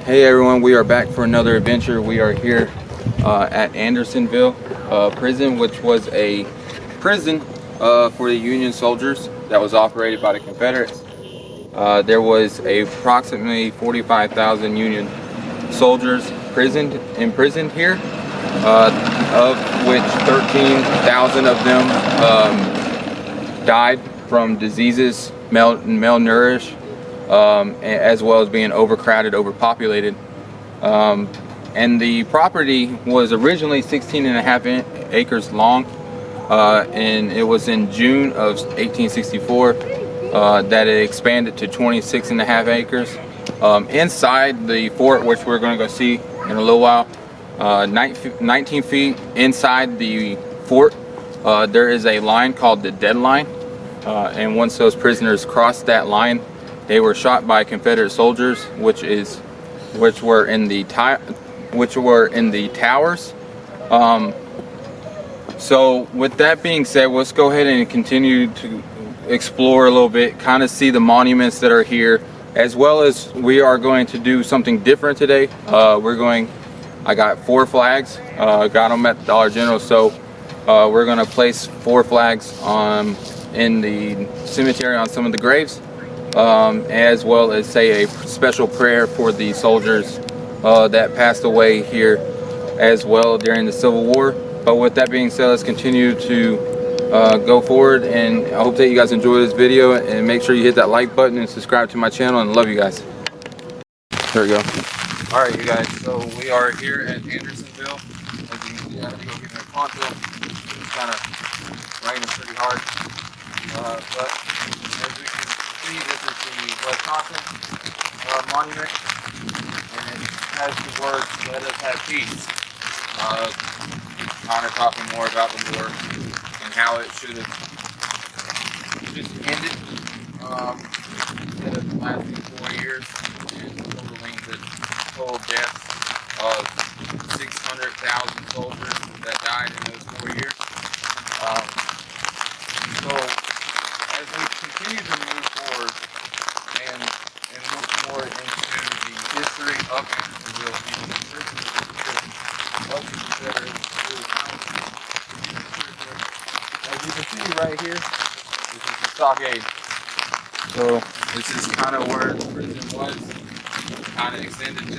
Hey everyone, we are back for another adventure. We are here at Andersonville prison, which was a prison for the Union soldiers that was operated by the Confederates. There was approximately 45,000 Union soldiers imprisoned here, of which 13,000 of them died from diseases, malnourished, as well as being overcrowded, overpopulated. And the property was originally 16.5 acres long, and it was in June of 1864 that it expanded to 26.5 acres. Inside the fort, which we're going to go see in a little while, 19 feet inside the fort, there is a line called the dead line, and once those prisoners crossed that line, they were shot by Confederate soldiers, which were in the towers. So with that being said, let's go ahead and continue to explore a little bit, kind of see the monuments that are here, as well as we are going to do something different today. I got 4 flags, got them at Dollar General, so we're going to place 4 flags in the cemetery on some of the graves, as well as say a special prayer for the soldiers that passed away here as well during the Civil War. But with that being said, let's continue to go forward, and I hope that you guys enjoy this video, and make sure you hit that like button and subscribe to my channel, and love you guys. There we go. Alright you guys, so we are here at Andersonville. As you can see, I have to go get my poncho. It's kind of raining pretty hard. But as we can see, this is the Wisconsin monument, and it has the words, "Let us have peace." Kind of talking more about the war and how it should have just ended, instead of lasting 4 years and totaling the total deaths of 600,000 soldiers that died in those 4 years. So as we continue to move forward and look more into the history of Andersonville, even the prisoners of the Confederates, as you can see right here, this is the stockade. So this is kind of where the prison was, kind of extended to.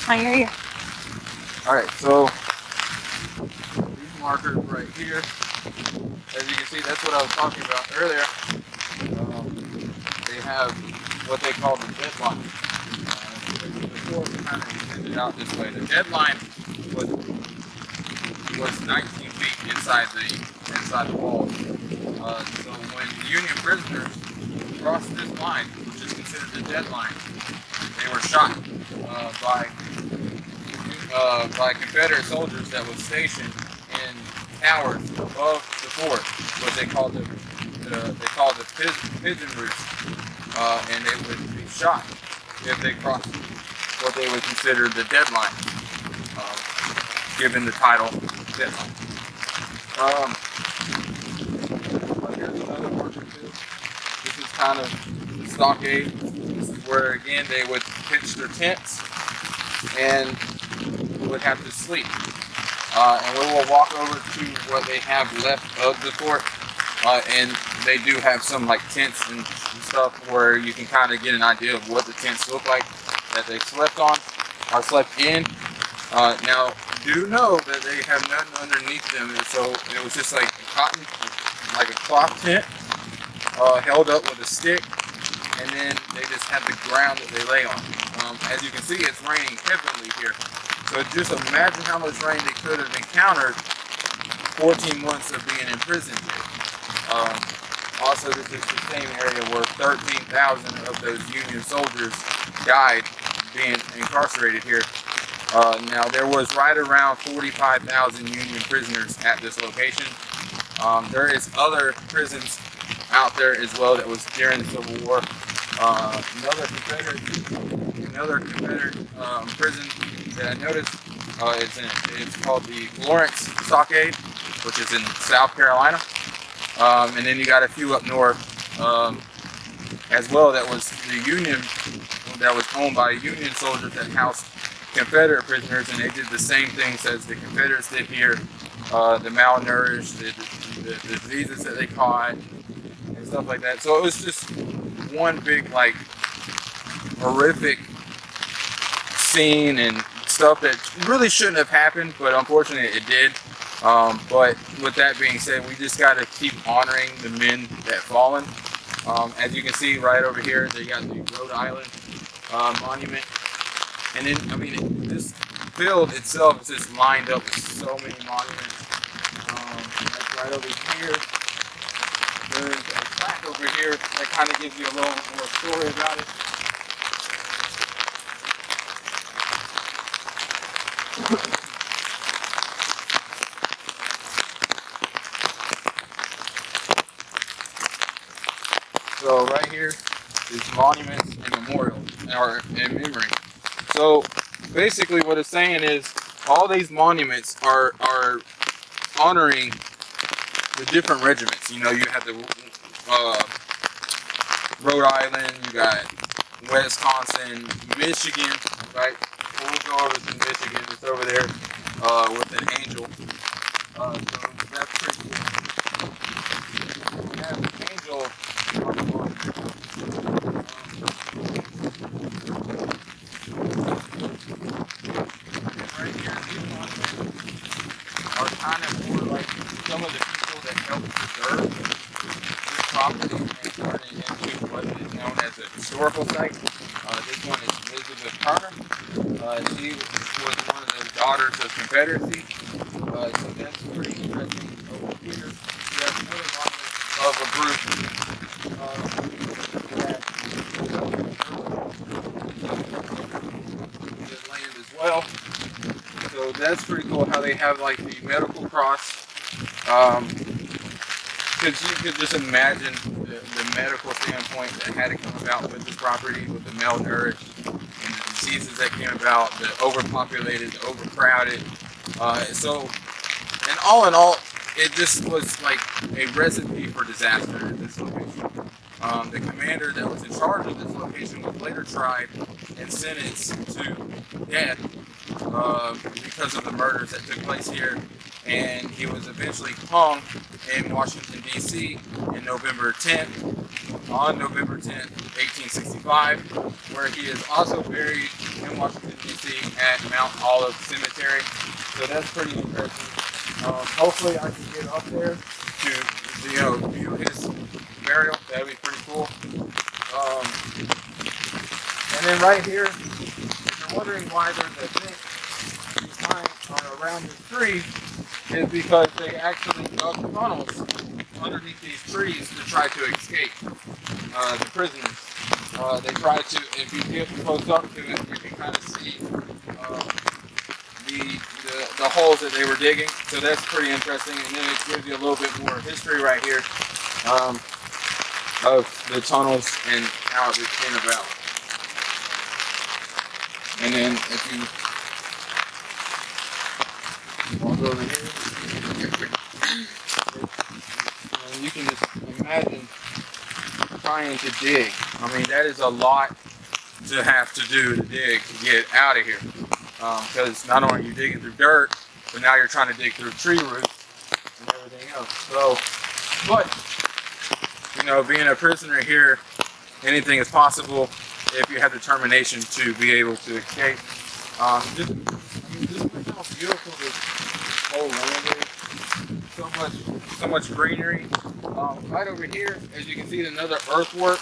I hear you. Alright, so these markers right here, as you can see, that's what I was talking about earlier. They have what they call the deadline. Before we kind of extended out this way, the deadline was 19 feet inside the wall. So when Union prisoners crossed this line, which is considered the deadline, they were shot by Confederate soldiers that was stationed in towers above the fort, what they called the pigeon roost, and they would be shot if they crossed what they would consider the deadline, given the title deadline. Here's another marker too. This is kind of the stockade. This is where again they would pitch their tents and would have to sleep. And we will walk over to what they have left of the fort, and they do have some like tents and stuff where you can kind of get an idea of what the tents look like that they slept on or slept in. Now do know that they have nothing underneath them, so it was just like a cotton, like a cloth tent held up with a stick, and then they just have the ground that they lay on. As you can see, it's raining heavily here. So just imagine how much rain they could have encountered 14 months of being in prison here. Also, this is the same area where 13,000 of those Union soldiers died being incarcerated here. Now, there was right around 45,000 Union prisoners at this location. There is other prisons out there as well that was during the Civil War. Another Confederate prison that I noticed it's called the Florence Stockade, which is in South Carolina. And then you got a few up north as well that was the Union, that was owned by Union soldiers that housed Confederate prisoners, and they did the same things as the Confederates did here. The malnourished, the diseases that they caught, and stuff like that. So it was just one big, like, horrific scene and stuff that really shouldn't have happened, but unfortunately it did. But with that being said, we just got to keep honoring the men that fallen. As you can see right over here, they got the Rhode Island monument. And then, I mean, this field itself is just lined up with so many monuments. That's right over here. There's a plaque over here that kind of gives you a little more story about it. So right here is monuments and memorials, or in memory. So basically what it's saying is all these monuments are honoring the different regiments. You know, you have the Rhode Island, you got Wisconsin, Michigan, right? We'll go over to Michigan, it's over there with an angel. So that's pretty cool. We have an angel on the monument. Right here, these monuments are kind of more like some of the people that helped preserve this property and turn it into what is known as a historical site. This one is Elizabeth Turner. She was one of the daughters of Confederacy. So that's pretty interesting. Over here, we have another monument of a group that land as well. So that's pretty cool how they have like the medical cross. Because you could just imagine the medical standpoint that had to come about with the property, with the malnourished and the diseases that came about, the overpopulated, the overcrowded. So, and all in all, it just was like a recipe for disaster at this location. The commander that was in charge of this location was later tried and sentenced to death because of the murders that took place here, and he was eventually hung in Washington, D.C. on November 10th, 1865, where he is also buried in Washington, D.C. at Mount Olive Cemetery. So that's pretty interesting. Hopefully I can get up there to view his burial. That'd be pretty cool. And then right here, if you're wondering why there's a thing behind or around this tree, is because they actually dug tunnels underneath these trees to try to escape the prisoners. They tried to, if you get close up to it, you can kind of see the holes that they were digging. So that's pretty interesting. And then it gives you a little bit more history right here of the tunnels and how it came about. And then if you walk over here, and you can just imagine trying to dig. I mean, that is a lot to have to do to dig to get out of here. Because not only are you digging through dirt, but now you're trying to dig through tree roots and everything else. So, but, you know, being a prisoner here, anything is possible if you have determination to be able to escape. Just look how beautiful this whole land is. So much greenery. Right over here, as you can see, another earthwork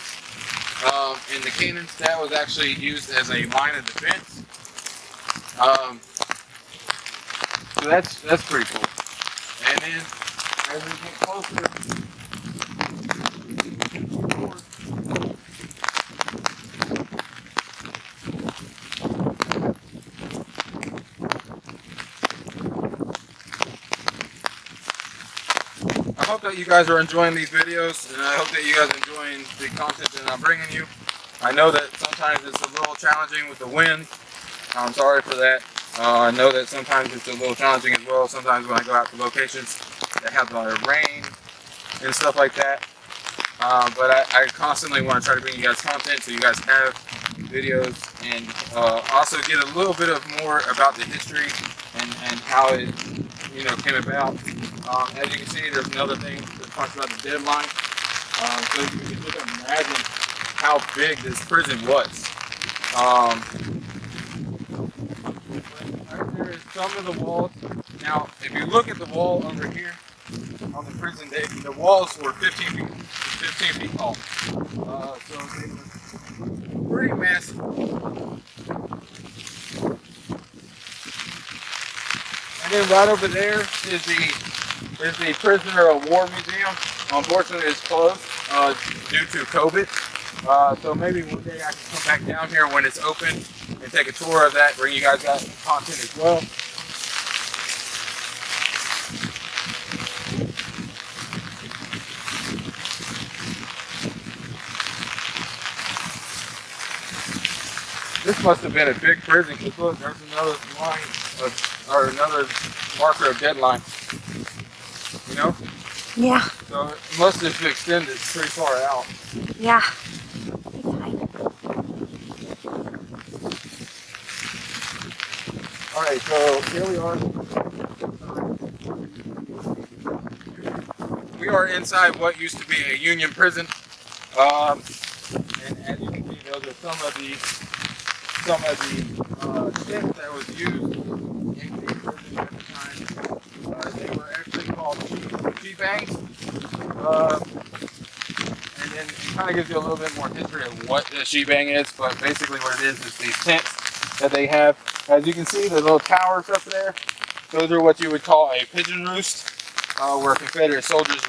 in the cannons. That was actually used as a line of defense. So that's pretty cool. And then as we get closer, I hope that you guys are enjoying these videos, and I hope that you guys are enjoying the content that I'm bringing you. I know that sometimes it's a little challenging with the wind. I'm sorry for that. I know that sometimes it's a little challenging as well. Sometimes when I go out to locations that have rain and stuff like that. But I constantly want to try to bring you guys content so you guys have videos and also get a little bit of more about the history and how it came about. As you can see, there's another thing that talks about the deadline. So you can just imagine how big this prison was. Right there is some of the walls. Now, if you look at the wall over here on the prison, the walls were 15 feet tall. So they were pretty massive. And then right over there is the Prisoner of War Museum. Unfortunately, it's closed due to COVID. So maybe one day I can come back down here when it's open and take a tour of that, bring you guys out some content as well. This must have been a big prison because look, there's another line or another marker of deadline. You know? Yeah. So it must have extended pretty far out. Yeah. Alright, so here we are. We are inside what used to be a Union prison. And as you can see, those are some of the tents that was used in the prison at the time. They were actually called sheet bangs. And then it kind of gives you a little bit more history of what a sheet bang is, but basically what it is these tents that they have. As you can see, the little towers up there, those are what you would call a pigeon roost, where Confederate soldiers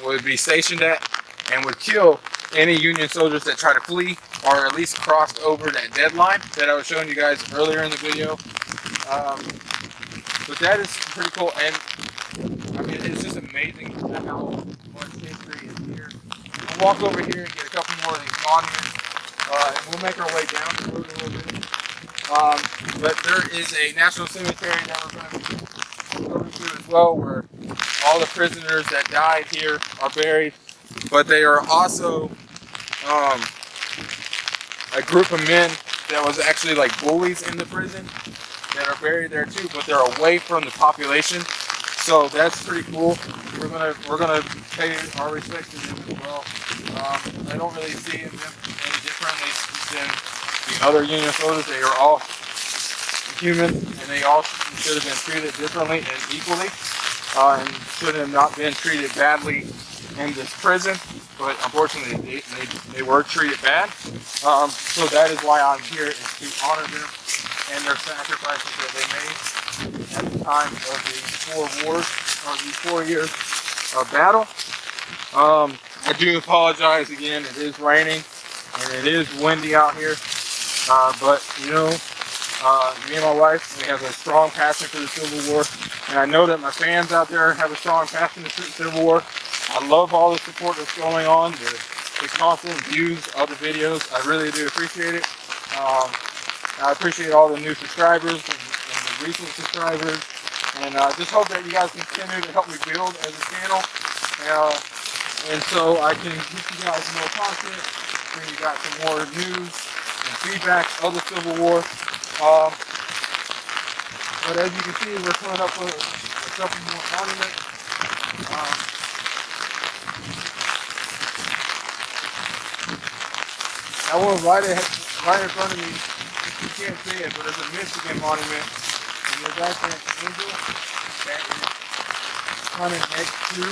would be stationed at and would kill any Union soldiers that try to flee or at least crossed over that deadline that I was showing you guys earlier in the video. But that is pretty cool, and I mean, it's just amazing how much history is here. We'll walk over here and get a couple more of these monuments, and we'll make our way down the road a little bit. But there is a national cemetery that we're going to be going to as well, where all the prisoners that died here are buried. But they are also a group of men that was actually like bullies in the prison that are buried there too, but they're away from the population. So that's pretty cool. We're gonna pay our respects to them as well. I don't really see them any differently than the other Union soldiers. They are all human, and they all should have been treated differently and equally, and should have not been treated badly in this prison. But unfortunately, they were treated bad. So that is why I'm here, is to honor them and their sacrifices that they made at the time of the 4 wars, or the 4 years of battle. I do apologize again. It is raining and it is windy out here. But you know, me and my wife, we have a strong passion for the Civil War, and I know that my fans out there have a strong passion for the Civil War. I love all the support that's going on, the constant views of the videos. I really do appreciate it. I appreciate all the new subscribers and the recent subscribers, and I just hope that you guys continue to help me build as a channel, and so I can get you guys more content, bring you guys some more news and feedback of the Civil War. But as you can see, we're coming up with a couple more monuments. That one right in front of me, you can't see it, but it's a Michigan monument. And there's actually an angel that is kind of next to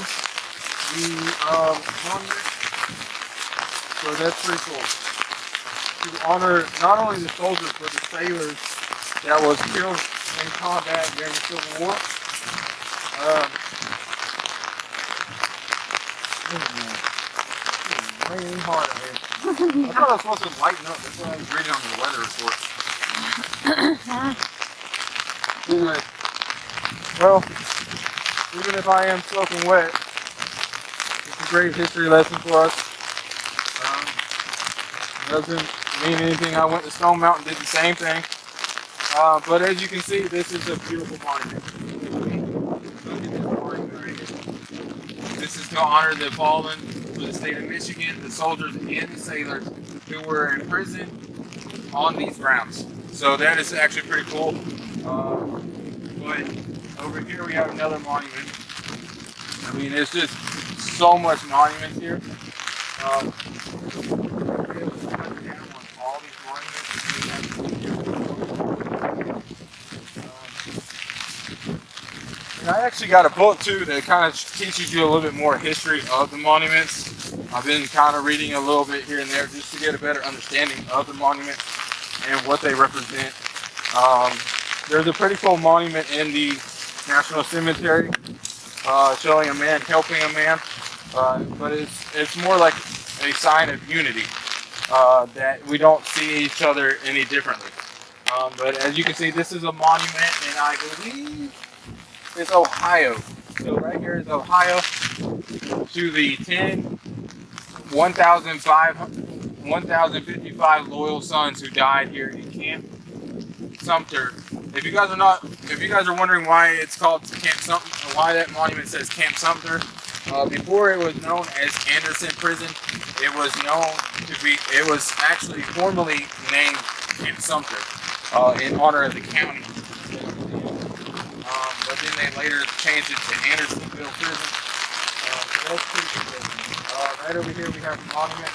the monument. So that's pretty cool. To honor not only the soldiers, but the sailors that was killed in combat during the Civil War. It's raining hard out here. I thought I was supposed to lighten up. That's what I was reading on the weather report. Anyway, well, even if I am soaking wet, a great history lesson for us. Doesn't mean anything. I went to Stone Mountain, did the same thing. But as you can see, this is a beautiful monument. Look at this monument right here. This is to honor the fallen for the state of Michigan, the soldiers and the sailors who were in prison on these grounds. So that is actually pretty cool. But over here we have another monument. I mean, there's just so much monuments here. And I actually got a book too that kind of teaches you a little bit more history of the monuments. I've been kind of reading a little bit here and there just to get a better understanding of the monuments and what they represent. There's a pretty cool monument in the National Cemetery showing a man helping a man, but it's more like a sign of unity, that we don't see each other any differently. But as you can see, this is a monument, and I believe it's Ohio. So right here is Ohio to the 1,055 loyal sons who died here in Camp Sumter. If you guys are wondering why it's called Camp Sumter, or why that monument says Camp Sumter, before it was known as Anderson Prison, it was actually formerly named Camp Sumter in honor of the county. But then they later changed it to Andersonville Prison. So that's pretty cool. Right over here we have a monument.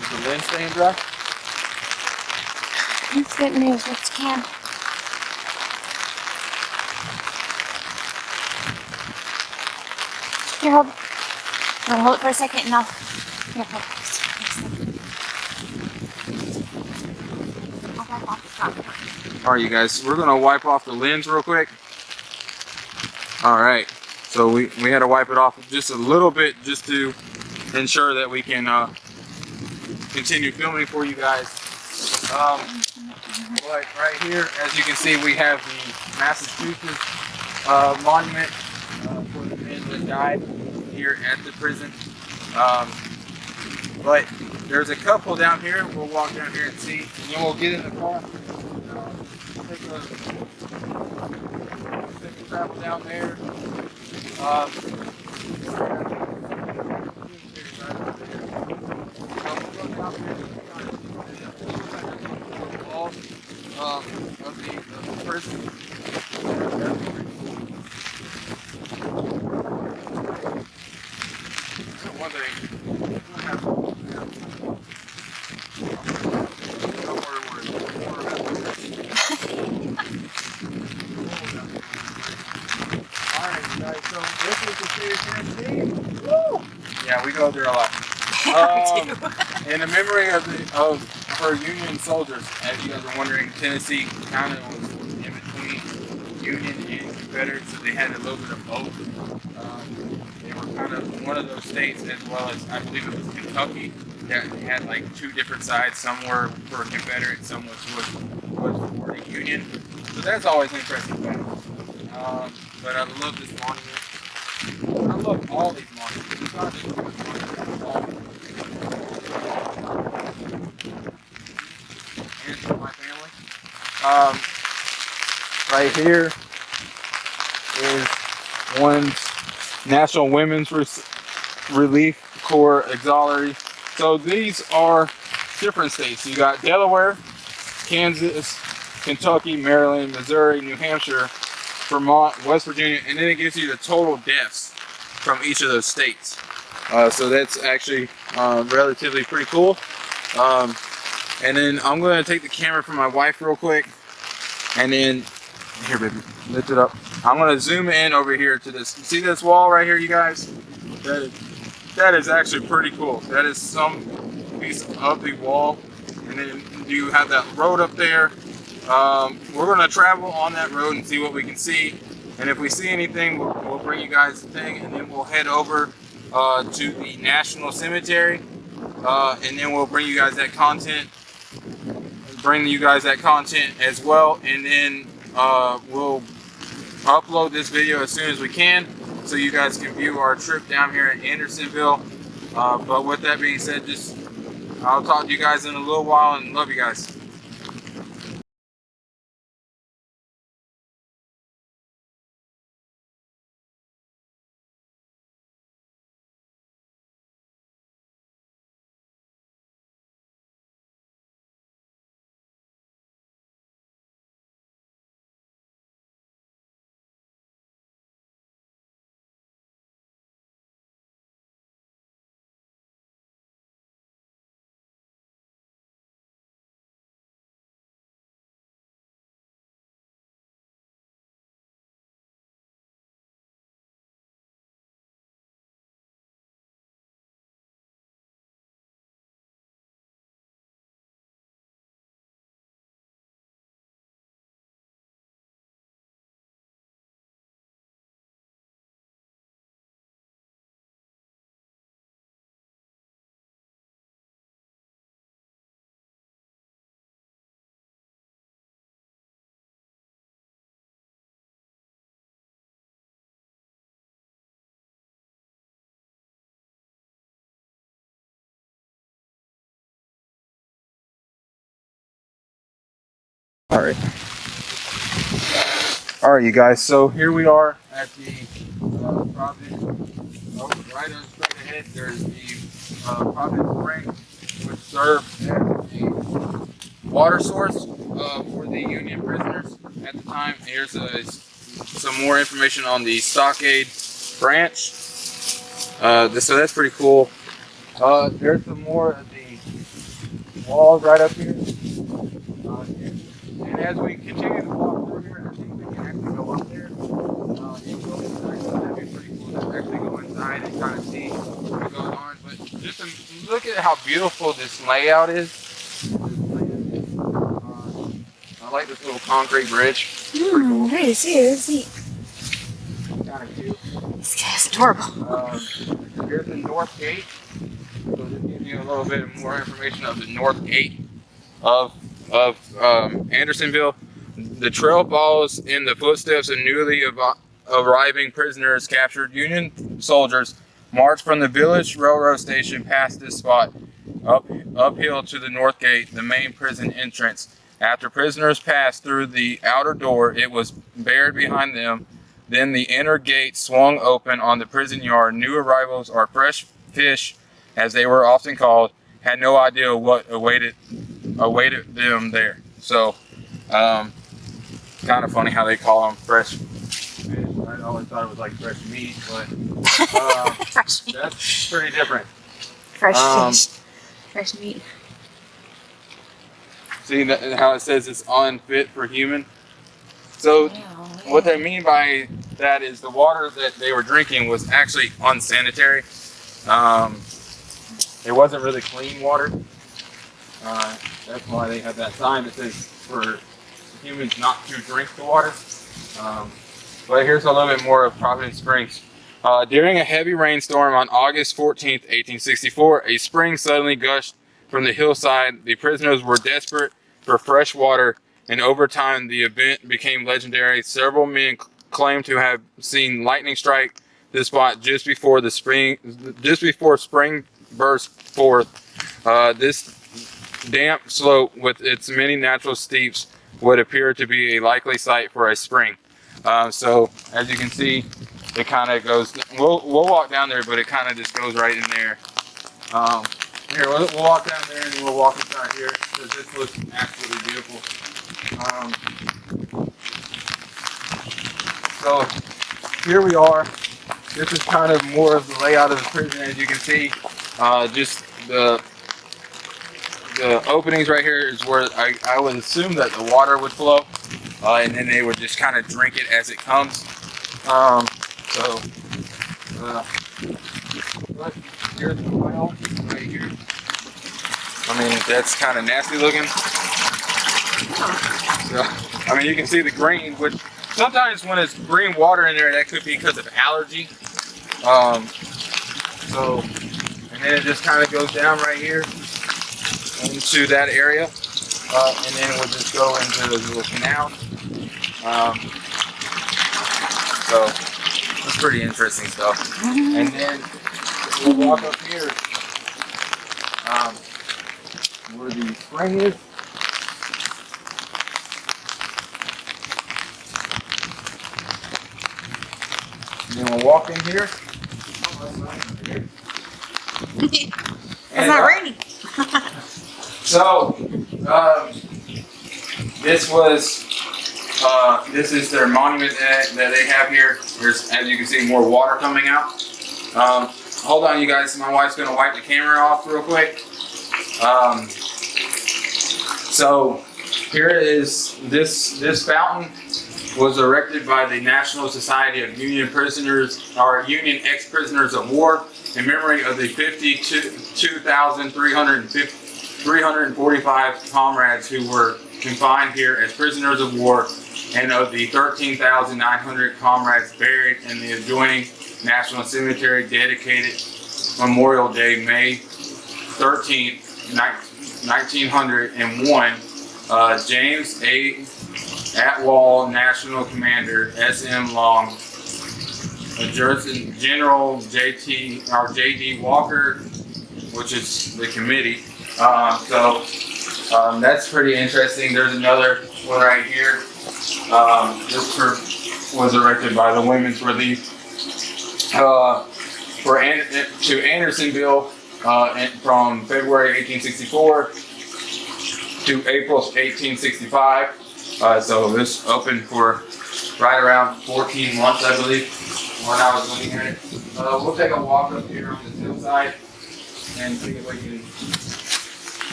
Is the lens staying dry? It's good news. Let's can. Here, hold. I'm gonna hold it for a second and I'll. Here, hold it. I'll wipe off the top. Alright, you guys, we're gonna wipe off the lens real quick. Alright, so we had to wipe it off just a little bit just to ensure that we can continue filming for you guys. But right here, as you can see, we have the Massachusetts monument for the men that died here at the prison. But there's a couple down here. We'll walk down here and see, and then we'll get in the car. Take a travel down there. Of the prison. So one thing, don't worry. Alright guys, so this is the state of Tennessee. Woo! Yeah, we go there a lot. In the memory of her Union soldiers, as you guys are wondering, Tennessee kind of was in between Union and Confederate, so they had a little bit of both. They were kind of one of those states, as well as I believe it was Kentucky, that had like two different sides. Some were for Confederate, some was for the Union. So that's always an interesting fact. But I love this monument. I love all these monuments. It's not just one monument, all of them. And for my family. Right here is one's National Women's Relief Corps Auxiliary. So these are different states. You got Delaware, Kansas, Kentucky, Maryland, Missouri, New Hampshire, Vermont, West Virginia, and then it gives you the total deaths from each of those states. So that's actually relatively pretty cool. And then I'm going to take the camera from my wife real quick, and then here, baby, lift it up. I'm going to zoom in over here to this. See this wall right here, you guys? That is actually pretty cool. That is some piece of the wall, and then you have that road up there. We're going to travel on that road and see what we can see, and if we see anything, we'll bring you guys the thing, and then we'll head over to the National Cemetery, and then we'll bring you guys that content as well, and then we'll upload this video as soon as we can so you guys can view our trip down here at Andersonville. But with that being said, I'll talk to you guys in a little while and love you guys. All right, you guys. So here we are at the Providence. Oh, right on straight ahead, there's the Providence Spring, which served as a water source for the Union prisoners at the time. Here's some more information on the Stockade branch. So that's pretty cool. There's some more of the walls right up here. And as we continue to walk through here, I think we can actually go up there. That'd be pretty cool to actually go inside and kind of see what goes on. But just look at how beautiful this layout is. I like this little concrete bridge. Cool. Great to see you. Let's see. Kind of cute. This guy's adorable. Here's the north gate. So just give you a little bit more information of the north gate of Andersonville. The trail follows in the footsteps of newly arriving prisoners. Captured Union soldiers marched from the village railroad station past this spot uphill to the north gate, the main prison entrance. After prisoners passed through the outer door, it was barred behind them. Then the inner gate swung open on the prison yard. New arrivals, or fresh fish as they were often called, had no idea what awaited them there. So kind of funny how they call them fresh fish. I always thought it was like fresh meat, but Fresh meat. that's pretty different. Fresh fish. Fresh meat. See how it says it's unfit for human? So what they mean by that is the water that they were drinking was actually unsanitary. It wasn't really clean water. That's why they have that sign that says for humans not to drink the water. But here's a little bit more of Providence Springs. During a heavy rainstorm on August 14th, 1864, a spring suddenly gushed from the hillside. The prisoners were desperate for fresh water, and over time the event became legendary. Several men claimed to have seen lightning strike this spot just before spring burst forth. This damp slope with its many natural steeps would appear to be a likely site for a spring. So as you can see, it kind of goes, we'll walk down there, but it kind of just goes right in there. Here, we'll walk down there and then we'll walk inside here because this looks absolutely beautiful. So here we are. This is kind of more of the layout of the prison. As you can see, just the openings right here is where I would assume that the water would flow, and then they would just kind of drink it as it comes. But here's the well right here. I mean, that's kind of nasty looking. So, I mean, you can see the green, which sometimes when it's green water in there, that could be because of allergy. And then it just kind of goes down right here into that area, and then we'll just go into the little canal. So it's pretty interesting stuff. And then we'll walk up here where the spring is. And then we'll walk in here. It's not raining. So, this is their monument that they have here. There's, as you can see, more water coming out. Hold on, you guys. My wife's gonna wipe the camera off real quick. So here is this fountain was erected by the National Society of Union Prisoners, or Union Ex-Prisoners of War, in memory of the 52,345 comrades who were confined here as prisoners of war, and of the 13,900 comrades buried in the adjoining National Cemetery, dedicated Memorial Day, May 13th, 1901. James A. Atwall, National Commander, S.M. Long, General J.D. Walker, which is the committee. That's pretty interesting. There's another one right here. This was erected by the Women's Relief to Andersonville from February 1864 to April 1865. So this opened for right around 14 months, I believe, when I was looking at it. We'll take a walk up here on this hillside and see what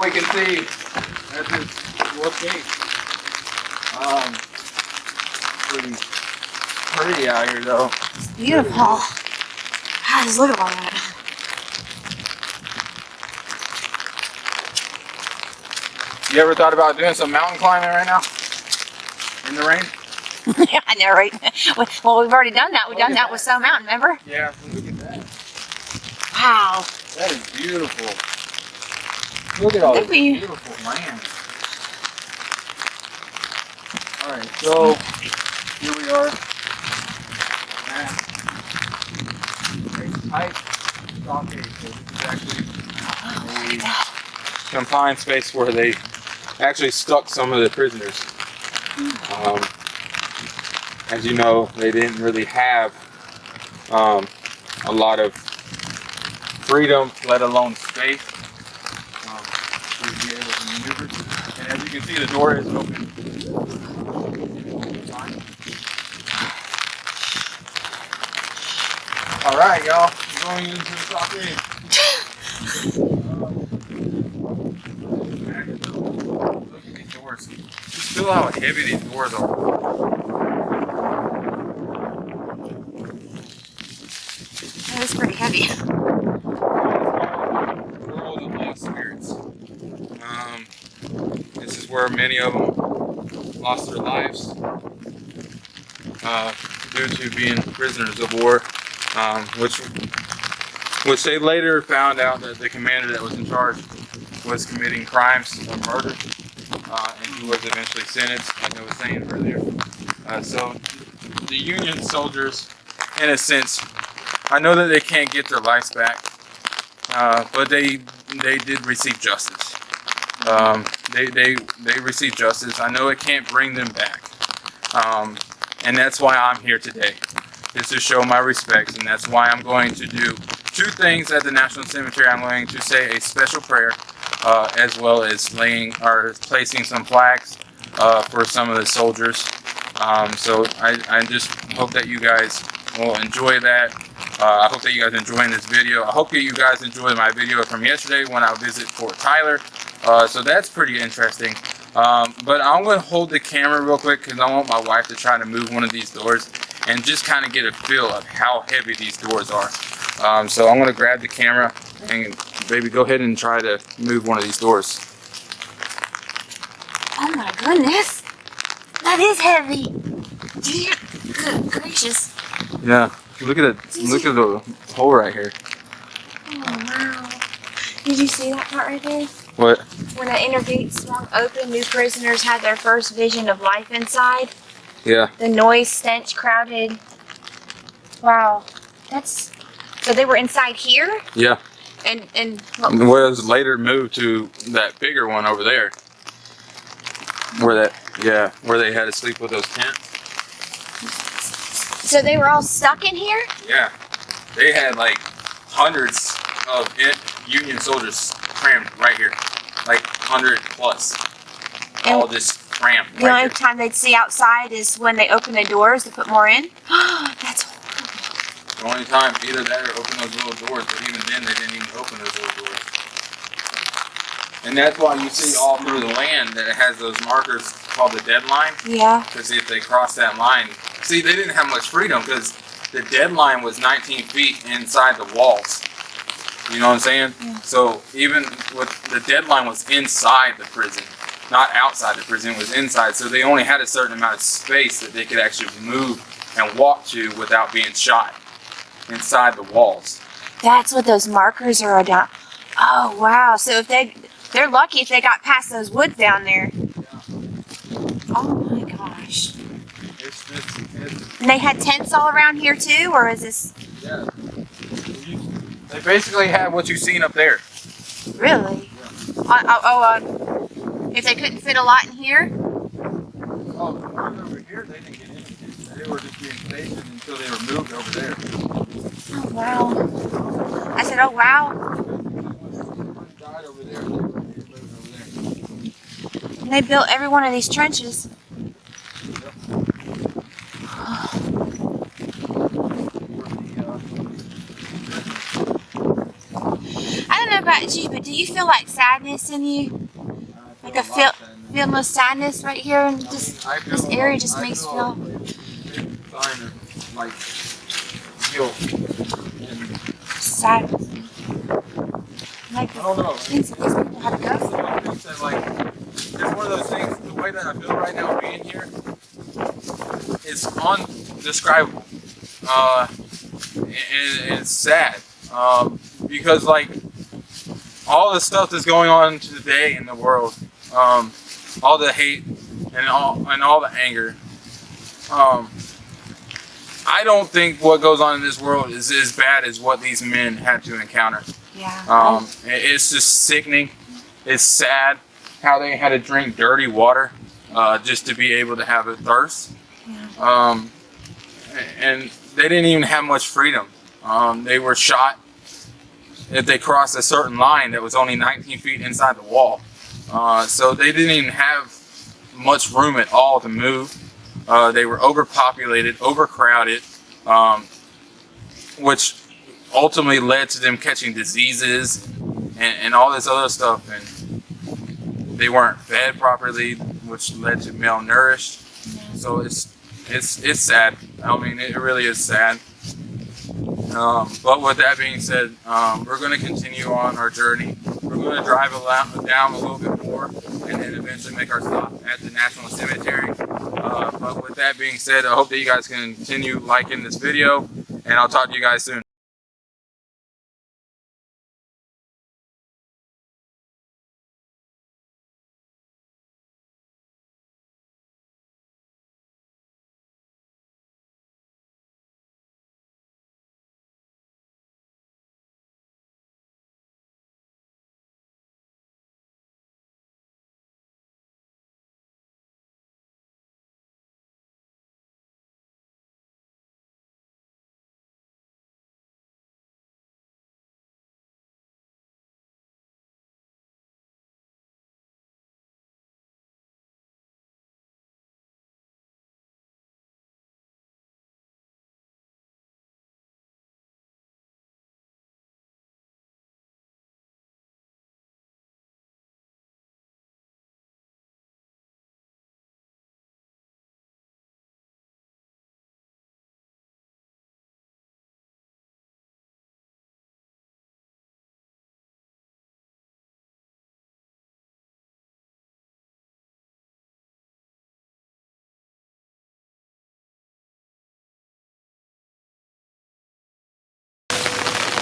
we can see. This is Wolf Gate. Pretty out here though. It's beautiful. God, just look at all that. You ever thought about doing some mountain climbing right now? In the rain? Yeah, I know, right? Well, we've already done that. We've done that with Stone Mountain, remember? Yeah, look at that. Wow. That is beautiful. Look at all this beautiful land. Alright, so here we are at a tight stockade. So this is actually a confined space where they actually stuck some of the prisoners. As you know, they didn't really have a lot of freedom, let alone space, to be able to maneuver. And as you can see, the door is open. All right, y'all, going into the stockade. Look at these doors. Just feel how heavy these doors are. That's pretty heavy. World of lost spirits. This is where many of them lost their lives due to being prisoners of war, which they later found out that the commander that was in charge was committing crimes of murder, and he was eventually sentenced, like I was saying earlier. So the Union soldiers, in a sense, I know that they can't get their lives back, but they did receive justice. They received justice. I know it can't bring them back, and that's why I'm here today, is to show my respects, and that's why I'm going to do two things at the National Cemetery. I'm going to say a special prayer, as well as placing some flags for some of the soldiers. So I just hope that you guys will enjoy that. I hope that you guys are enjoying this video. I hope that you guys enjoyed my video from yesterday when I visited Fort Tyler. So that's pretty interesting. But I'm going to hold the camera real quick because I want my wife to try to move one of these doors and just kind of get a feel of how heavy these doors are. So I'm going to grab the camera and baby, go ahead and try to move one of these doors. Oh my goodness. That is heavy. Good gracious. Yeah, look at the hole right here. Oh wow. Did you see that part right there? What? When the inner gate swung open, new prisoners had their first vision of life inside. Yeah. The noise, stench, crowded. Wow. So they were inside here? Yeah. And Was later moved to that bigger one over there. Where they had to sleep with those tents. so they were all stuck in here? Yeah. They had like hundreds of Union soldiers crammed right here. Like 100 plus. All just crammed The right only time they'd see outside is when they open the doors to put more in? That's horrible. The only time, either that or open those little doors, but even then they didn't even open those little doors. And that's why you see all through the land that it has those markers called the deadline. Yeah. Because if they cross that line, see, they didn't have much freedom because the deadline was 19 feet inside the walls. You know what I'm saying? Yeah. So even with the deadline was inside the prison, not outside the prison, it was inside. So they only had a certain amount of space that they could actually move and walk to without being shot inside the walls. That's what those markers are down. Oh wow! So if they're lucky if they got past those woods down there. Oh my gosh! And they had tents all around here too, or is this? Yeah. They basically had what you've seen up there. Really? If they couldn't fit a lot in here. Oh, over here they didn't get anything. They were just being stationed until they were moved over there. Oh wow! I said, oh wow! Died over there. They moved over there. And they built every one of these trenches. I don't know about you, but do you feel like sadness in you? Like a feeling of sadness right here, and just this area just makes you feel Sign of like guilt and sadness. Like I don't know. things that these people had to go through. I think that like it's one of those things. The way that I feel right now being here is undescribable. And it's sad because like all the stuff that's going on today in the world, all the hate and all the anger. I don't think what goes on in this world is as bad as what these men had to encounter. Yeah. It's just sickening. It's sad how they had to drink dirty water just to be able to have a thirst. Yeah. And they didn't even have much freedom. They were shot if they crossed a certain line that was only 19 feet inside the wall. So they didn't even have much room at all to move. They were overpopulated, overcrowded, which ultimately led to them catching diseases and all this other stuff. And they weren't fed properly, which led to malnourished. So it's sad. I mean, it really is sad. But with that being said, we're going to continue on our journey. We're going to drive down a little bit more and then eventually make our stop at the National Cemetery. But with that being said, I hope that you guys can continue liking this video, and I'll talk to you guys soon.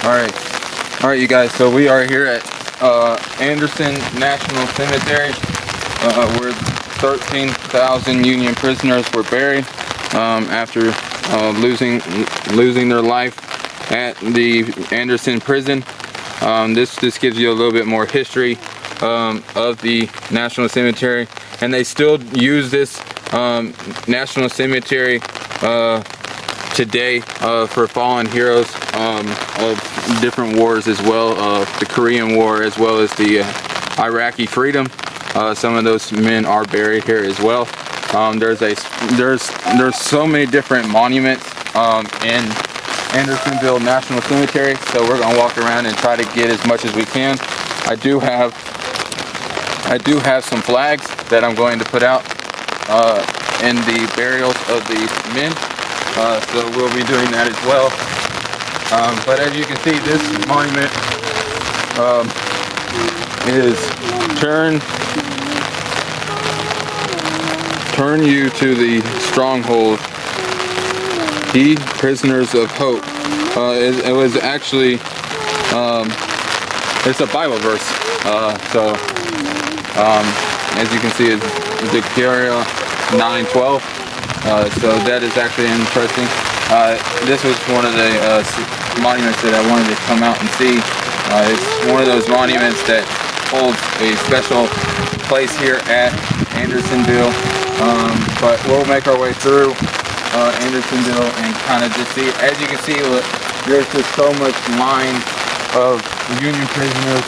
All right, you guys. So we are here at Anderson National Cemetery. We're 13,000 Union prisoners were buried after losing their life at the Anderson prison. This gives you a little bit more history of the National Cemetery, and they still use this National Cemetery today for fallen heroes of different wars as well, the Korean War as well as the Iraqi freedom. Some of those men are buried here as well. There's so many different monuments in Andersonville National Cemetery, so we're gonna walk around and try to get as much as we can. I do have some flags that I'm going to put out in the burials of the men, so we'll be doing that as well. But as you can see, this monument is turn you to the stronghold, ye prisoners of hope. It was actually it's a Bible verse, so as you can see, it's Zechariah 9:12. So that is actually interesting. This was one of the monuments that I wanted to come out and see. It's one of those monuments that holds a special place here at Andersonville. But we'll make our way through Andersonville and kind of just see. As you can see, look, there's just so much line of Union prisoners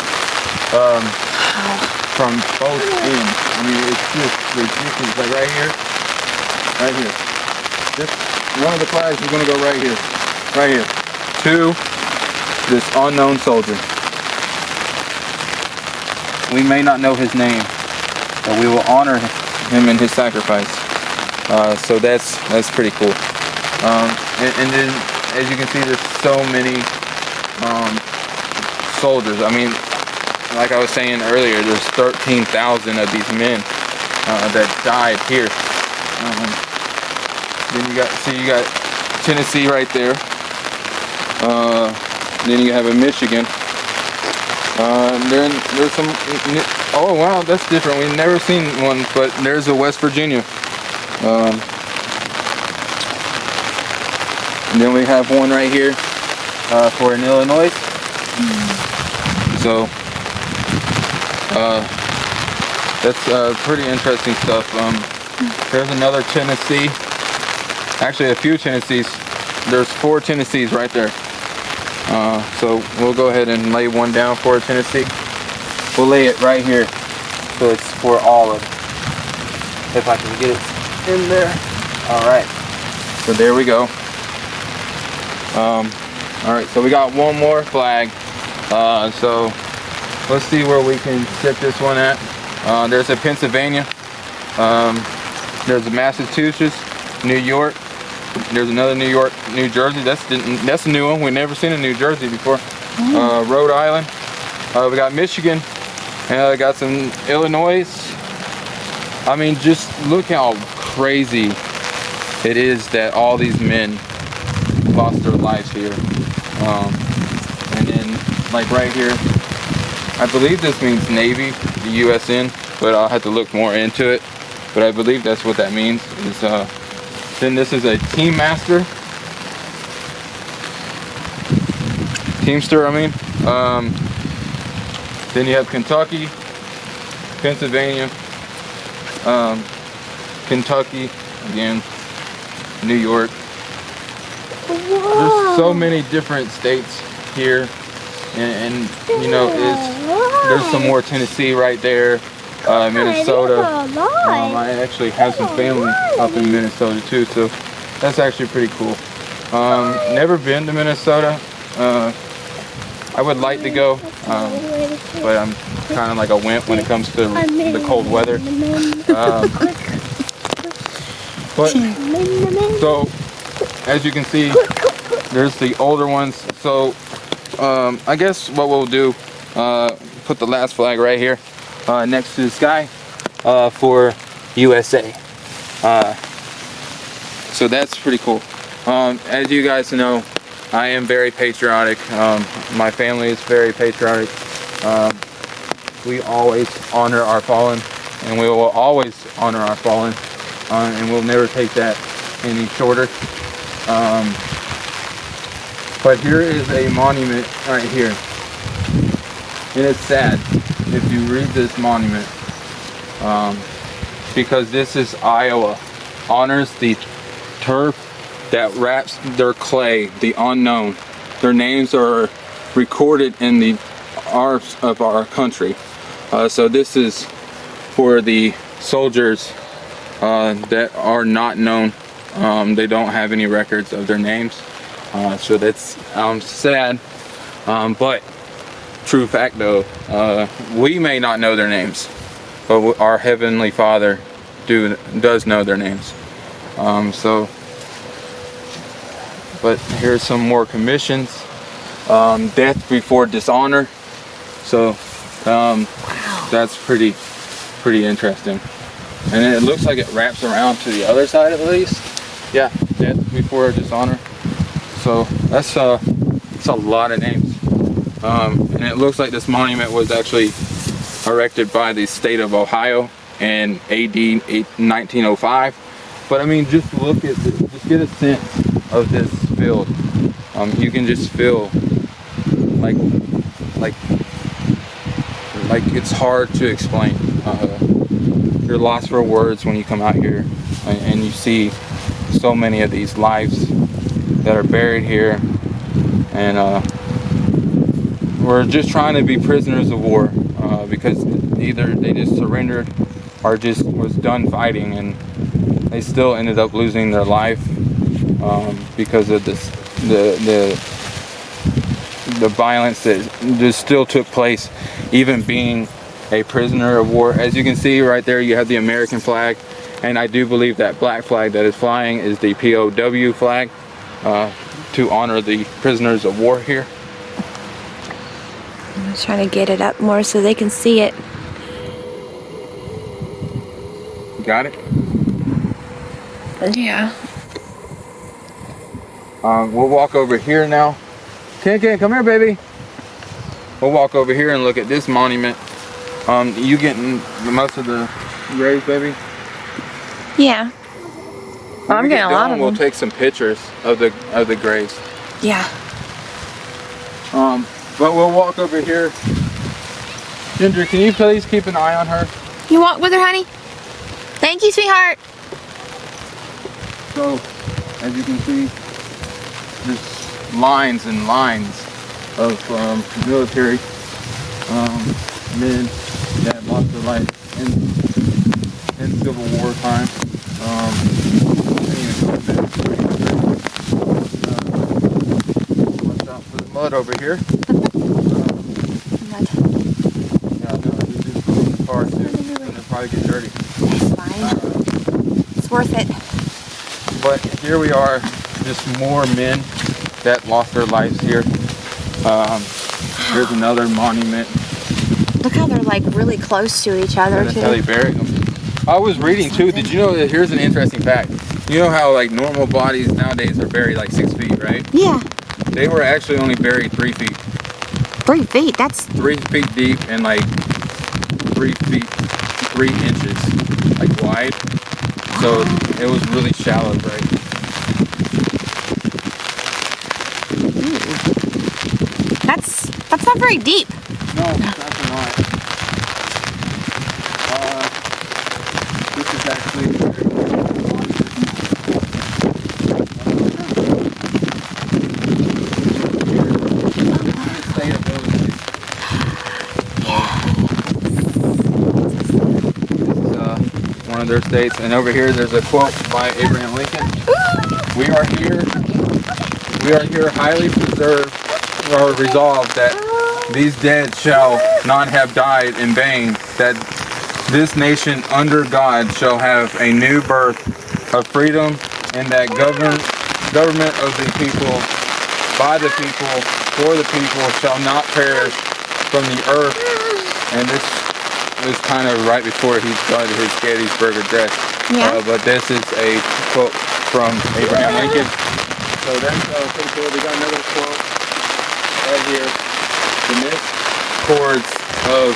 from both ends. I mean, it's just ridiculous. Like right here. Just one of the flags is going to go right here, to this unknown soldier. We may not know his name, but we will honor him in his sacrifice. So that's pretty cool. And then, as you can see, there's so many soldiers. I mean, like I was saying earlier, there's 13,000 of these men that died here. Then you got Tennessee right there. Then you have a Michigan. There's some. Oh wow, that's different. We've never seen one, but there's a West Virginia. And then we have one right here for in Illinois. So that's pretty interesting stuff. There's another Tennessee. Actually, a few Tennessees. There's 4 Tennessees right there. So we'll go ahead and lay one down for a Tennessee. We'll lay it right here, so it's for all of them. If I can get it in there. All right. So there we go. All right. So we got one more flag. So let's see where we can set this one at. There's a Pennsylvania. There's a Massachusetts, New York. There's another New York, New Jersey. That's a new one. We've never seen a New Jersey before. Rhode Island. We got Michigan. We got some Illinois. I mean, just look how crazy it is that all these men lost their lives here. And then, like right here, I believe this means Navy, the USN, but I'll have to look more into it. But I believe that's what that means. Then this is a Teamster, I mean. Then you have Kentucky, Pennsylvania, Kentucky, again, New York. There's so many different states here, and you know, there's some more Tennessee right there. Minnesota. I actually have some family up in Minnesota too, so that's actually pretty cool. Never been to Minnesota. I would like to go, but I'm kind of like a wimp when it comes to the cold weather. But so, as you can see, there's the older ones. So I guess what we'll do, put the last flag right here. Next to the sky for USA. So that's pretty cool. As you guys know, I am very patriotic. My family is very patriotic. We always honor our fallen, and we will always honor our fallen, and we'll never take that any shorter. But here is a monument right here, and it's sad if you read this monument, because this is Iowa, honors the turf that wraps their clay, the unknown. Their names are recorded in the arms of our country. So this is for the soldiers that are not known. They don't have any records of their names. So that's sad, but true fact though, we may not know their names, but our Heavenly Father does know their names. But here's some more commissions. Death before dishonor. So that's pretty interesting. And it looks like it wraps around to the other side at least. Yeah, death before dishonor. So that's a lot of names. And it looks like this monument was actually erected by the state of Ohio in AD 1905. But I mean, just look at this, just get a sense of this field. You can just feel like it's hard to explain. You're lost for words when you come out here and you see so many of these lives that are buried here, and we're just trying to be prisoners of war, because either they just surrendered or just was done fighting, and they still ended up losing their life because of this the violence that just still took place, even being a prisoner of war. As you can see right there, you have the American flag, and I do believe that black flag that is flying is the POW flag, to honor the prisoners of war here. I'm just trying to get it up more so they can see it. Got it? Yeah. We'll walk over here now. Ken, come here, baby. We'll walk over here and look at this monument. You getting most of the graves, baby? Yeah. Well, I'm getting a lot of them. We'll take some pictures of the graves. Yeah. But we'll walk over here. Ginger, can you please keep an eye on her? You walk with her, honey? Thank you, sweetheart. So, as you can see, there's lines and lines of military men that lost their life in Civil War time. Watch out for the mud over here. Mud. Yeah, no, we just clean the car too. It's gonna probably get dirty. It's fine. It's worth it. But here we are, just more men that lost their lives here. Here's another monument. Look how they're like really close to each other That's too. how they buried them. I was reading too. Did you know that? Here's an interesting fact. You know how like normal bodies nowadays are buried like 6 feet, right? Yeah. They were actually only buried 3 feet. 3 feet. That's 3 feet deep and like 3 feet 3 inches like wide. So it was really shallow, right? That's not very deep. No, that's not. This is actually one of their states, and over here there's a quote by Abraham Lincoln. We are here highly preserved or resolved that these dead shall not have died in vain, that this nation under God shall have a new birth of freedom, and that government of the people, by the people, for the people, shall not perish from the earth. And this was kind of right before he started his Gettysburg Address. Yeah. But this is a quote from Abraham Lincoln. So that's pretty cool. We got another quote right here. And this chords of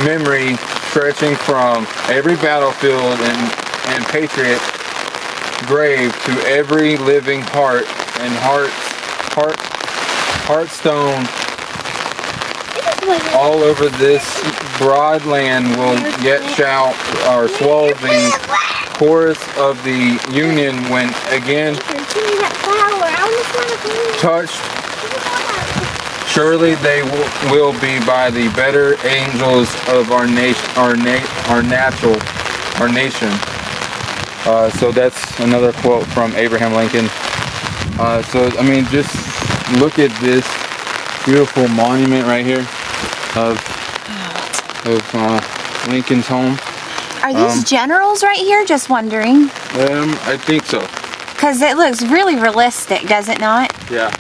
memory stretching from every battlefield and patriot grave to every living heart and heartstone all over this broad land will yet shout or swell the chorus of the Union when again touched. Surely they will be by the better angels of our nation. So that's another quote from Abraham Lincoln. So I mean, just look at this beautiful monument right here of Lincoln's home. Are these generals right here? Just wondering. I think so. Because it looks really realistic, does it not? Yeah.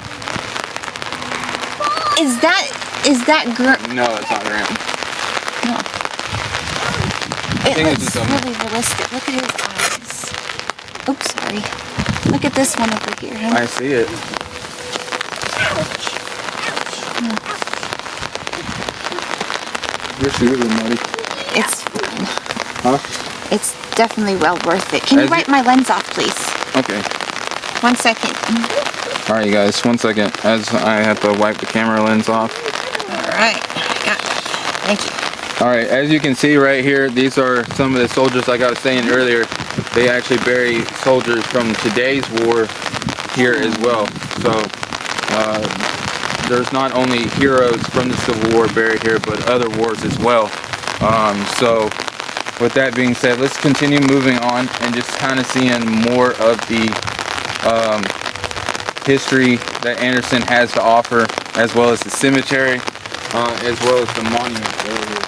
Is that No, it's not Grant. No. It think it's looks just really realistic. Look at his eyes. Oops, sorry. Look at this one over here. Huh? I see it. Your shoes are muddy. It's Huh? It's definitely well worth it. Can you wipe my lens off, please? Okay. 1 second. Alright, you guys, 1 second. As I have to wipe the camera lens off. Alright. Yeah. Thank you. Alright, as you can see right here, these are some of the soldiers, like I was saying earlier. They actually bury soldiers from today's war here as well. So, there's not only heroes from the Civil War buried here, but other wars as well. So, with that being said, let's continue moving on and just kind of seeing more of the history that Anderson has to offer, as well as the cemetery, as well as the monument over here.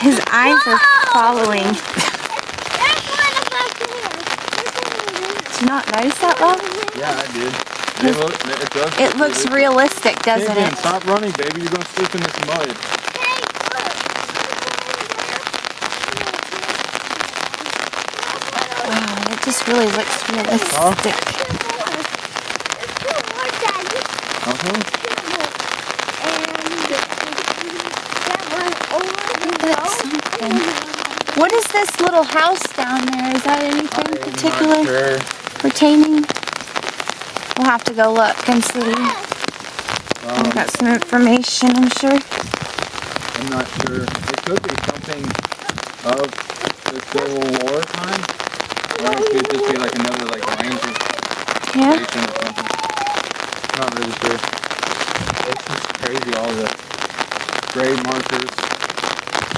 His eyes are following. Did you not notice that, love? Yeah, I did. It looks realistic, doesn't it? Stop running, baby. You're going to sleep in this mud. Wow, it just really looks realistic. That's something. What is this little house down there? Is that anything particular pertaining? We'll have to go look and see. We got some information, I'm sure. I'm not sure. It could be something of the Civil War time, or it could just be like another ranger Yeah. station or something. Not really sure. It's just crazy, all the grave markers.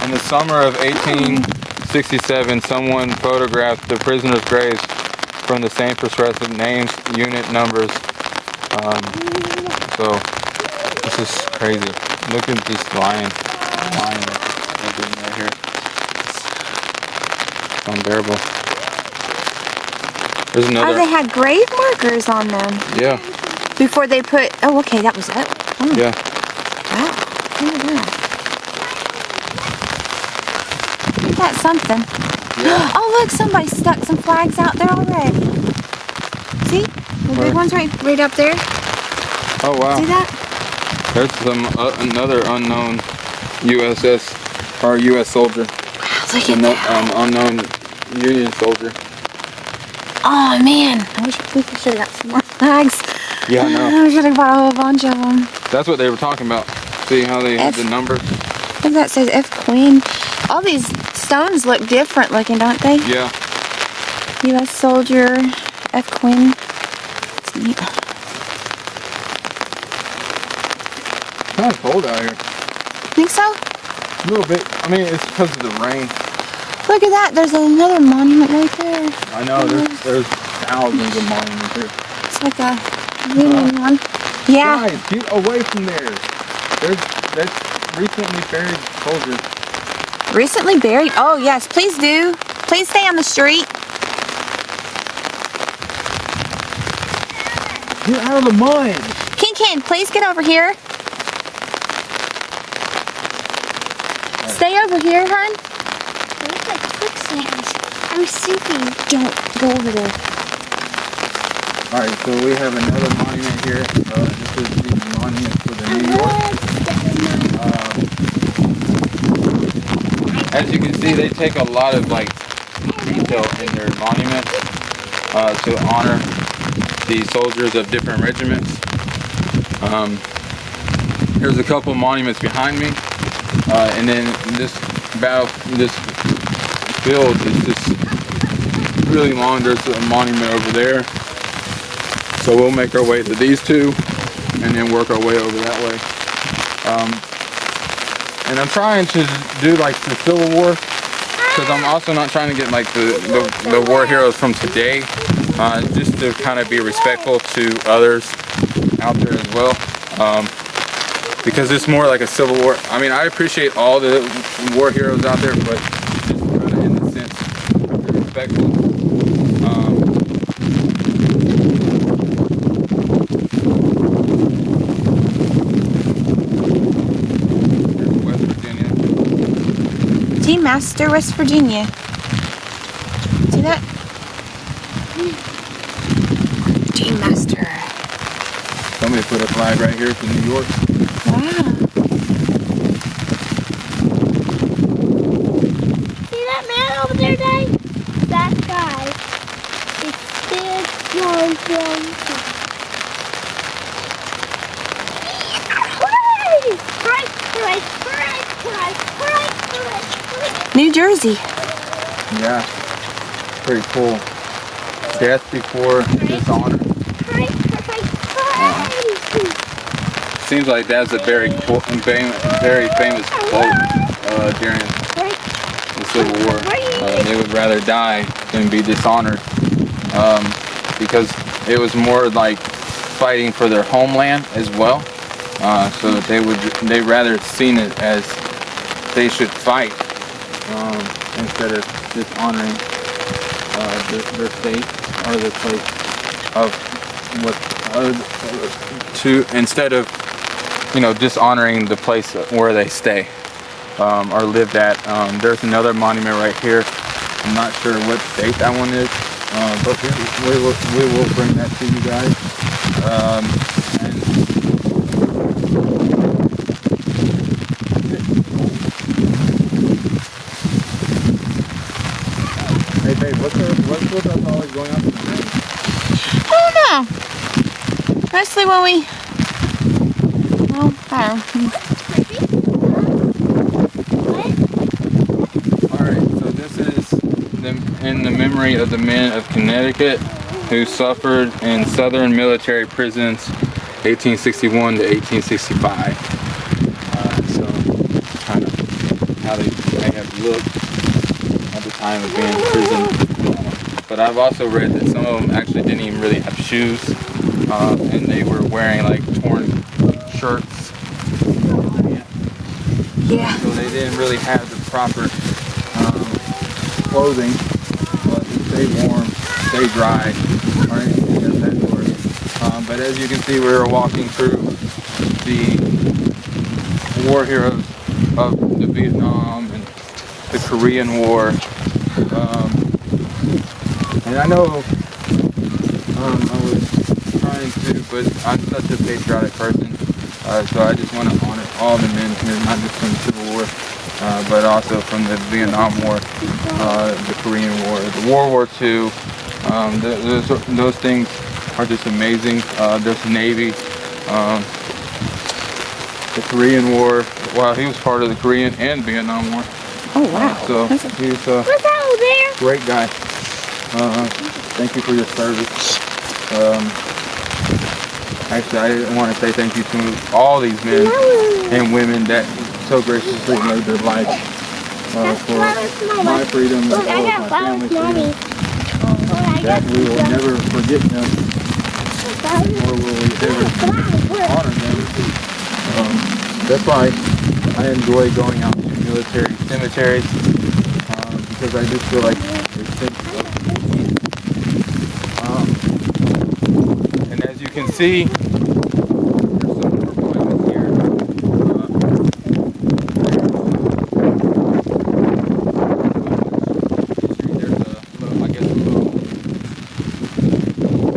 In the summer of 1867, someone photographed the prisoners' graves from the same perspective, names, unit numbers. So this is crazy. Look at this lion right here. It's unbearable. There's another. Oh, they had grave markers on them. Yeah. Before they put. Oh, okay, that was it. Oh. Yeah. Wow. Look at that. Isn't that something? Yeah. Oh, look, somebody stuck some flags out there already. See? The big one's right up there. Oh wow. See that? There's some another unknown USS or US soldier. Wow, look at that. Unknown Union soldier. Oh man, I wish we should have got some more flags. Yeah, I know. We should have bought a whole bunch of them. That's what they were talking about. See how they have the numbers? I think that says F Queen. All these stones look different looking, don't they? Yeah. U.S. soldier, F Queen. It's neat. Kind of cold out here. Think so? A little bit. I mean, it's because of the rain. Look at that. There's another monument right there. I know. There's thousands of monuments here. It's like a Union one. Yeah. Guys, get away from there. That's recently buried soldiers. Recently buried? Oh, yes. Please do. Please stay on the street. Get out of the mud. Ken, please get over here. Stay over here, hon. It looks like quicksand. I'm sinking. Don't go over there. Alright, so we have another monument here. This is the monument for the New York. As you can see, they take a lot of like detail in their monuments to honor the soldiers of different regiments. There's a couple monuments behind me, and then this field is just really long. There's a monument over there, so we'll make our way to these two, and then work our way over that way. And I'm trying to do like the Civil War, because I'm also not trying to get like the war heroes from today, just to kind of be respectful to others out there as well, because it's more like a Civil War. I mean, I appreciate all the war heroes out there, but just kind of in the sense of be respectful. Team Master, West Virginia. See that? Team Master. Somebody put a flag right here for New York. Wow. See that man over there, Dave? That guy is big, long, New Jersey. Yeah, pretty cool. Death before dishonor. Seems like that's a very famous quote during the Civil War. They would rather die than be dishonored, because it was more like fighting for their homeland as well. So they rather seen it as they should fight instead of dishonoring their state or the place of instead of dishonoring the place where they stay or lived at. There's another monument right here. I'm not sure what state that one is, but we will bring that to you guys. Hey babe, what's with us always going out in the rain? I don't know. Mostly when we, well, I don't know. Alright, so this is in the memory of the men of Connecticut who suffered in Southern military prisons 1861 to 1865. So kind of how they have looked at the time of being in prison. But I've also read that some of them actually didn't even really have shoes, and they were wearing like torn shirts. Yeah. So they didn't really have the proper clothing to stay warm, stay dry, or anything of that sort. But as you can see, we were walking through the war heroes of the Vietnam and the Korean War. And I know I was trying to, but I'm such a patriotic person, so I just want to honor all the men here, not just from the Civil War, but also from the Vietnam War, the Korean War, the World War II. Those things are just amazing. There's the Navy, the Korean War. Wow, he was part of the Korean and Vietnam War. Oh wow. So he's a great guy. Thank you for your service. Actually, I want to say thank you to all these men and women that so graciously laid their lives for my freedom as well as my family's freedom. That we will never forget them, or will we ever honor them. That's why I enjoy going out to military cemeteries, because I just feel like there's things of peace. And as you can see, there's some more monuments here. There's a little, I guess, a little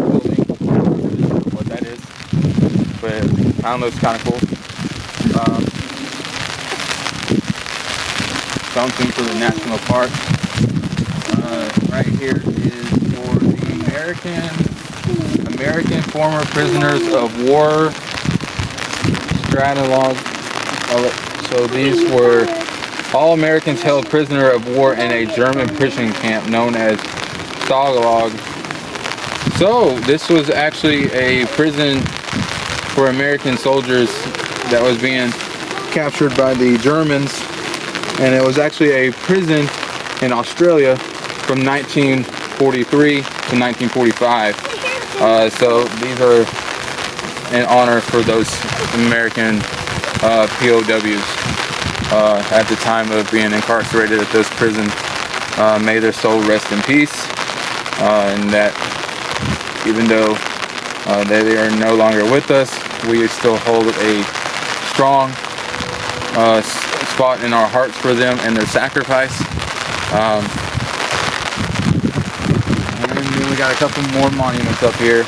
building. I don't know what that is, but I don't know, it's kind of cool. something for the national park. Right here is for the American former prisoners of war catalog. So these were all Americans held prisoner of war in a German prison camp known as Stalag. So this was actually a prison for American soldiers that was being captured by the Germans, and it was actually a prison in Australia from 1943 to 1945. So these are in honor for those American POWs at the time of being incarcerated at those prisons. May their soul rest in peace, and that even though they are no longer with us, we still hold a strong spot in our hearts for them and their sacrifice. And then we got a couple more monuments up here.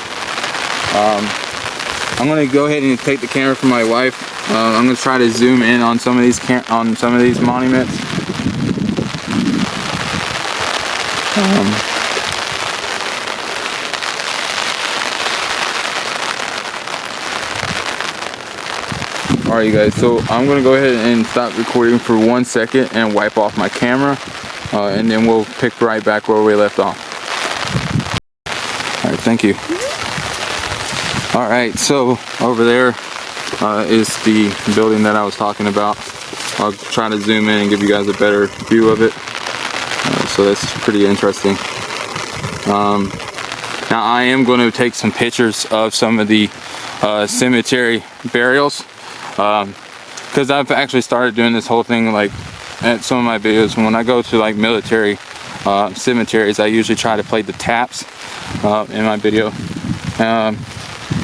I'm going to go ahead and take the camera from my wife. I'm going to try to zoom in on some of these monuments. Alright you guys, so I'm going to go ahead and stop recording for 1 second and wipe off my camera, and then we'll pick right back where we left off. Alright, thank you. Alright, so over there is the building that I was talking about. I'll try to zoom in and give you guys a better view of it. So that's pretty interesting. Now I am going to take some pictures of some of the cemetery burials, because I've actually started doing this whole thing like at some of my videos. When I go to like military cemeteries, I usually try to play the taps in my video.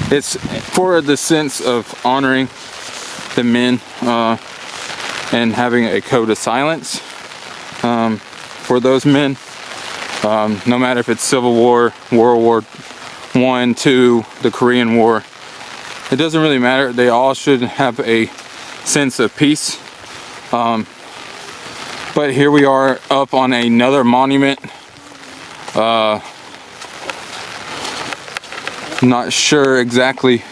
It's for the sense of honoring the men and having a code of silence for those men. No matter if it's Civil War, World War I, II, the Korean War, it doesn't really matter. They all should have a sense of peace. But here we are up on another monument. Not sure exactly.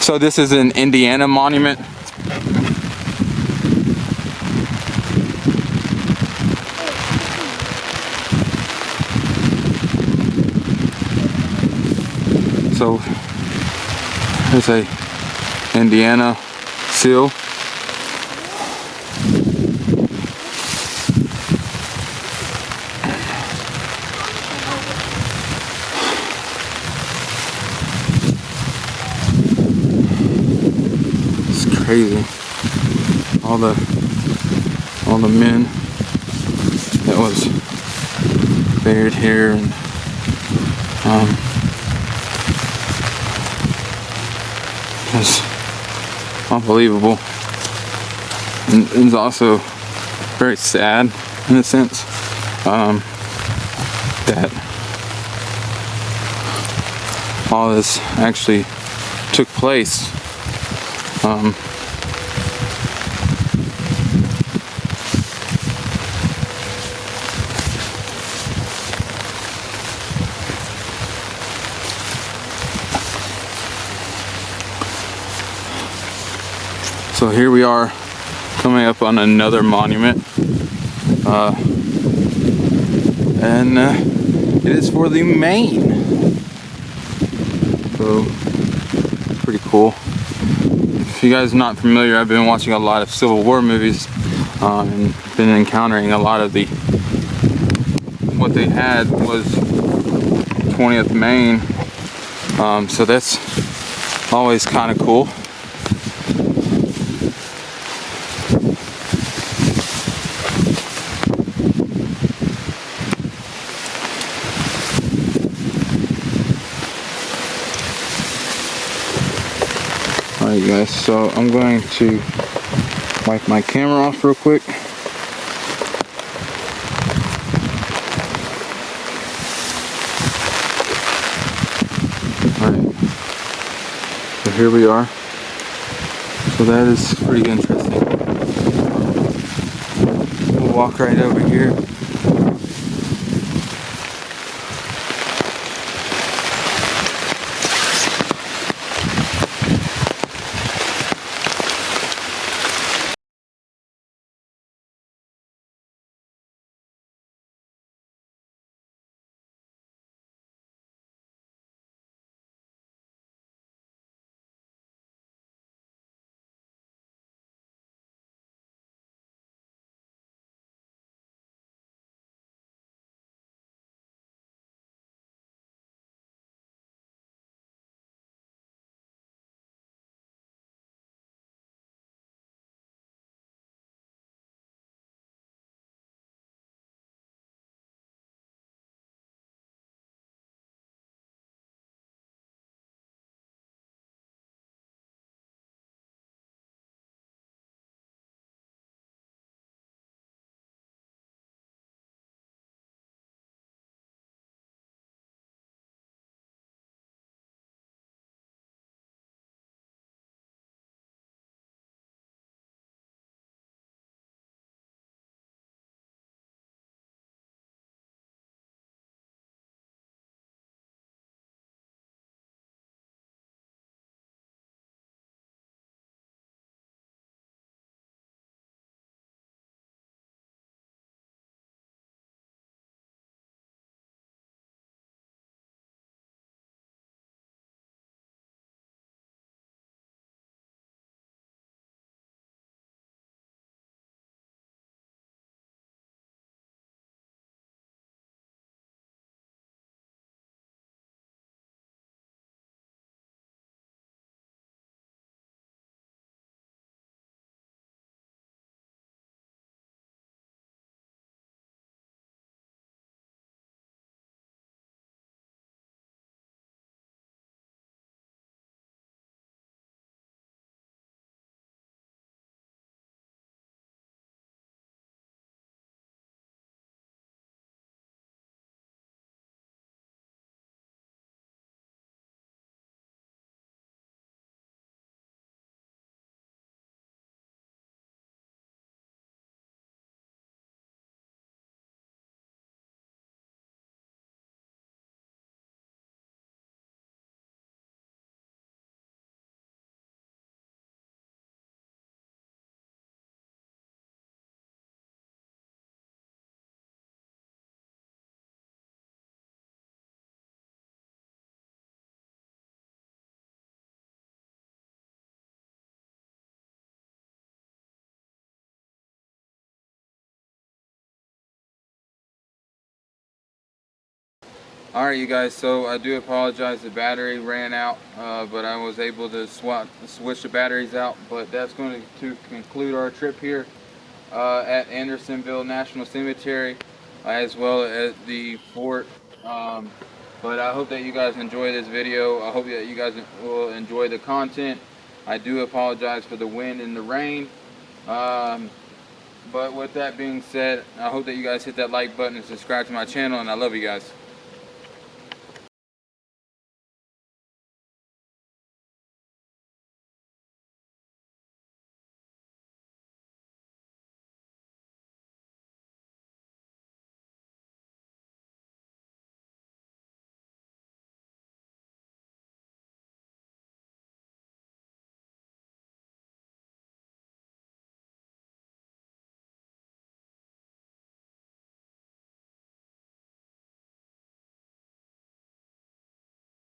So this is an Indiana monument. So there's a Indiana seal. It's crazy. All the men that was buried here, and it's unbelievable, and it's also very sad in a sense that all this actually took place. So here we are coming up on another monument, and it is for the Maine. So pretty cool. If you guys are not familiar, I've been watching a lot of Civil War movies and been encountering a lot of what they had was 20th Maine. So that's always kind of cool. Alright guys, so I'm going to wipe my camera off real quick. Alright, so here we are. So that is pretty interesting. We'll walk right over here. Alright you guys, so I do apologize, the battery ran out, but I was able to switch the batteries out. But that's going to conclude our trip here at Andersonville National Cemetery, as well as the fort. But I hope that you guys enjoy this video. I hope that you guys will enjoy the content. I do apologize for the wind and the rain. But with that being said, I hope that you guys hit that like button and subscribe to my channel, and I love you guys.